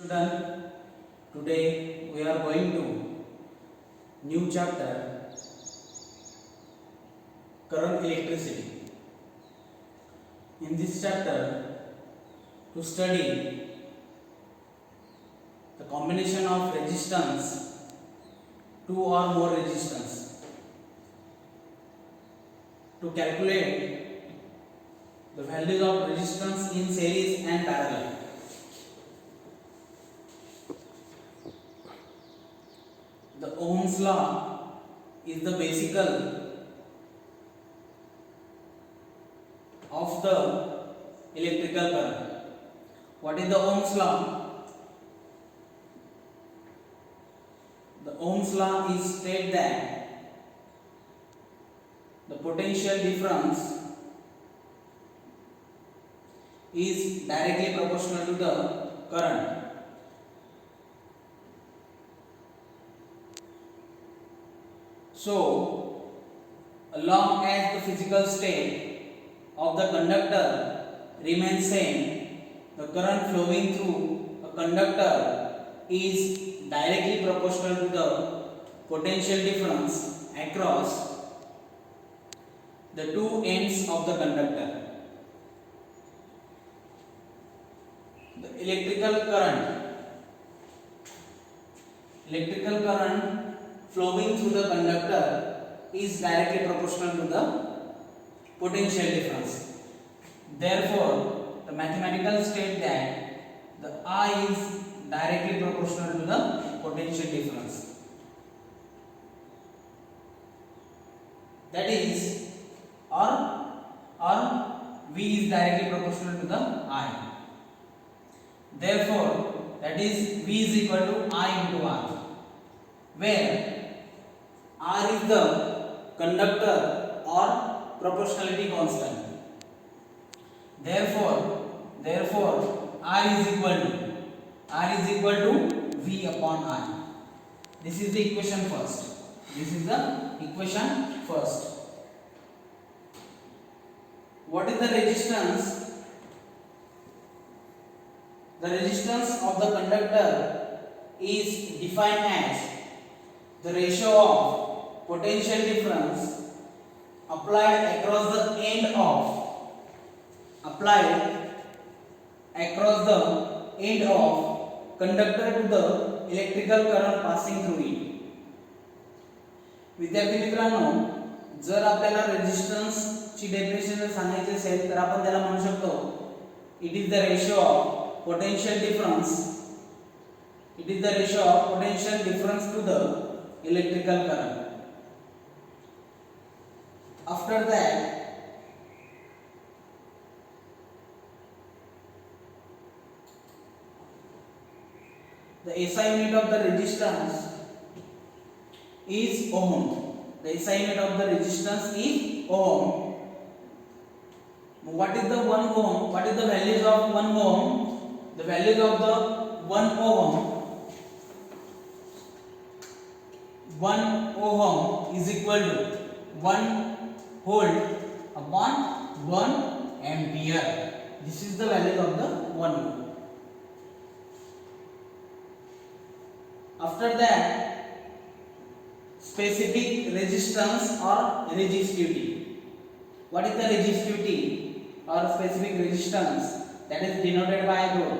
Children, today we are going to new chapter current electricity. In this chapter, to study the combination of resistance, two or more resistance, to calculate the values of resistance in series and parallel. The Ohm's law is the basical of the electrical current. What is the Ohm's law? The Ohm's law is state that the potential difference is directly proportional to the current. So, as long as the physical state of the conductor remains same, the current flowing through a conductor is directly proportional to the potential difference across the two ends of the conductor. The electrical current flowing through the conductor is directly proportional to the potential difference. Therefore, the mathematical state that the I is directly proportional to the potential difference. That is, or V is directly proportional to the I. Therefore, that is V is equal to I into R, where R is the conductor or proportionality constant. Therefore R is equal to V upon I. This is the equation first. What is the resistance? The resistance of the conductor is defined as the ratio of potential difference applied across the end of conductor to the electrical current passing through it. विद्यार्थी मित्रांनो, जर आपल्याला resistance ची definition जर सांगायची असेल तर आपण त्याला म्हणू शकतो it is the ratio of potential difference to the electrical current. After that, the SI unit of the resistance is ohm. The SI unit of the resistance is ohm. What is the 1 ohm? What is the values of 1 ohm? The values of the 1 ohm. 1 ohm is equal to 1 volt upon 1 ampere. This is the value of the 1 ohm. After that, specific resistance or resistivity. What is the resistivity or specific resistance? That is denoted by rho.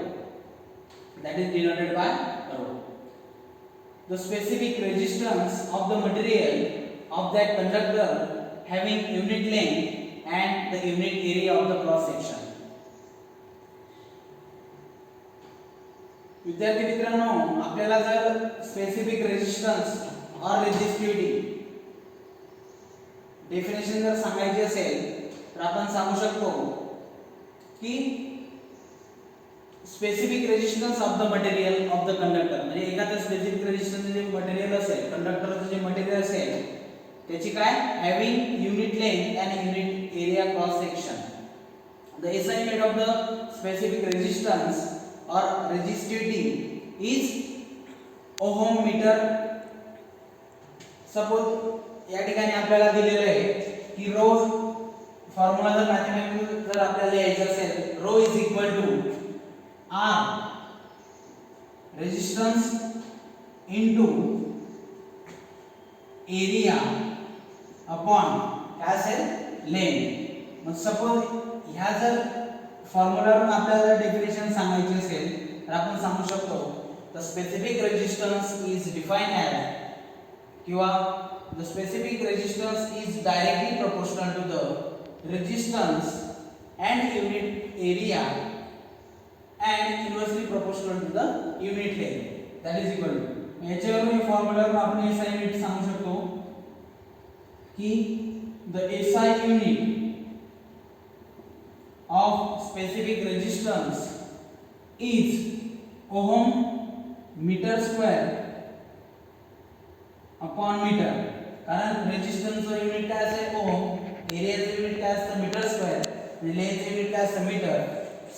The specific resistance of the material of that conductor having unit length and the unit area of the cross section. विद्यार्थी मित्रांनो, आपल्याला जर specific resistance और resistivity definition जर सांगायची असेल तर आपण सांगू शकतो की specific resistance of the material of the conductor, म्हणजे एखाद्या स्पेसिफिक रेजिस्टन्स जे मटेरियल असेल, कंडक्टरचं जे मटेरियल असेल त्याची काय having unit length and unit area cross section. The SI unit of the specific resistance or resistivity is ohm meter. Suppose या ठिकाणी आपल्याला दिलेलं आहे की रो फॉर्म्युला जर मॅथमॅटिकल जर आपल्याला यायचं असेल, rho is equal to R resistance into area upon काय असेल लेंथ. मग सपोज ह्या जर फॉर्म्युलावरून आपल्याला डेफिनेशन सांगायची असेल तर आपण सांगू शकतो the specific resistance is defined as किंवा the specific resistance is directly proportional to the resistance and unit area and inversely proportional to the unit length, that is equal to याच्यावरून हे फॉर्म्युलावरून आपण SI युनिट सांगू शकतो की the SI unit of specific resistance is ohm meter square upon meter. कारण resistance चं unit काय असेल ओम, एरियाचं unit काय असतं मीटर स्क्वेअर, लेंथचं युनिट काय असतं मीटर.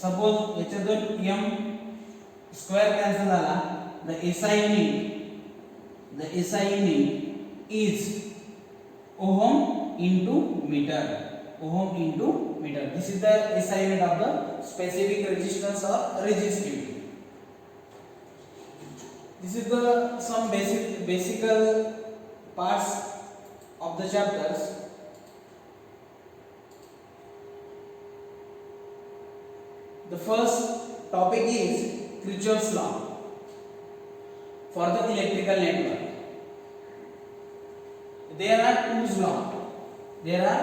सपोज याच्यातून m स्क्वेअर कॅन्सल झाला, the SI unit is ohm into meter. Ohm into meter. This is the SI unit of the specific resistance or resistivity. This is the some basic parts of the chapters. The first topic is Kirchhoff's law for the electrical network. There are two laws. There are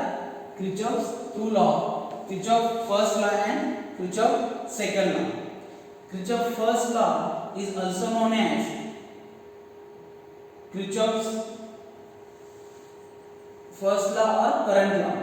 Kirchhoff's two laws, Kirchhoff's first law and Kirchhoff's second law. Kirchhoff's first law is also known as Kirchhoff's first law or current law.